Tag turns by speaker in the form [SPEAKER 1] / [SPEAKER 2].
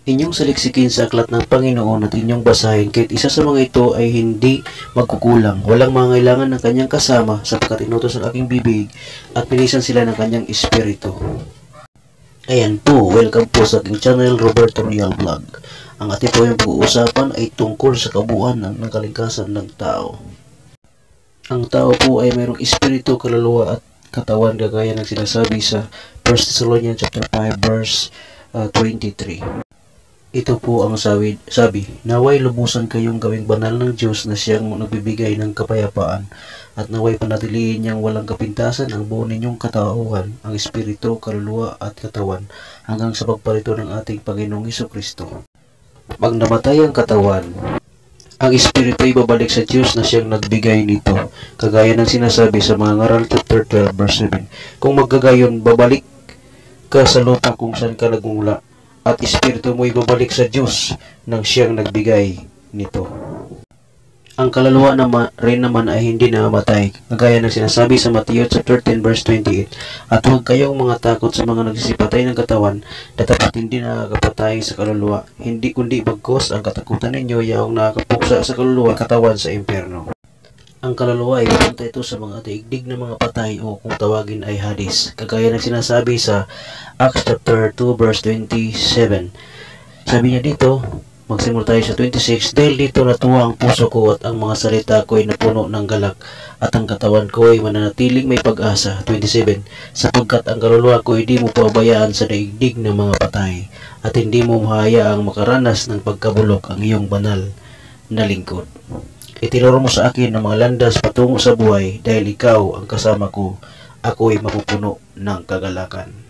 [SPEAKER 1] Inyong saliksikin sa aklat ng Panginoon at inyong basahin kahit isa sa mga ito ay hindi magkukulang. Walang mangailangan ng kanyang kasama sapagkat inutos ang aking bibig at pinisan sila ng kanyang espiritu. Ayan po, welcome po sa aking channel, Roberto Real Vlog. Ang ating po yung pag-uusapan ay tungkol sa kabuuan ng kalikasan ng tao. Ang tao po ay mayroong espiritu, kaluluwa at katawan gaya ng sinasabi sa 1 Thessalonians chapter 5 verse 23. Ito po ang sabi, naway lubusan kayong gawing banal ng Diyos na siyang nagbibigay ng kapayapaan at naway panatilihin niyang walang kapintasan ang buo ninyong katauhan, ang espiritu, kaluluwa at katawan hanggang sa pagparito ng ating Panginoong Hesukristo. Pag namatay ang katawan, ang espiritu ay babalik sa Diyos na siyang nagbigay nito, kagaya ng sinasabi sa mga ngaral chapter 12 verse 7. Kung magkagayon, babalik ka sa lupa kung saan ka nagmula, at espiritu mo ibabalik sa Diyos nang siyang nagbigay nito. Ang kaluluwa rin naman ay hindi namamatay, kagaya ng sinasabi sa Matthew chapter 10 verse 28. At huwag kayong mga takot sa mga nagsisipatay ng katawan, dapat hindi nakakapatay sa kaluluwa, hindi kundi bagkos ang katakutan ninyo yaong nakakapuksa sa kaluluwa katawan sa impyerno. Ang kaluluwa ay pupunta ito sa mga daigdig ng mga patay o kung tawagin ay Hades, kagaya ng sinasabi sa Acts chapter 2 verse 27. Sabi niya dito, magsimula tayo sa 26, dahil dito natuwa ang puso ko at ang mga salita ko ay napuno ng galak at ang katawan ko ay mananatiling may pag-asa. 27, sapagkat ang kaluluwa ko ay di mo pabayaan sa daigdig ng mga patay at hindi mo mahayaang makaranas ng pagkabulok ang iyong banal na lingkod. Itinuro mo sa akin ang mga landas patungo sa buhay dahil ikaw ang kasama ko, ako ay mapupuno ng kagalakan.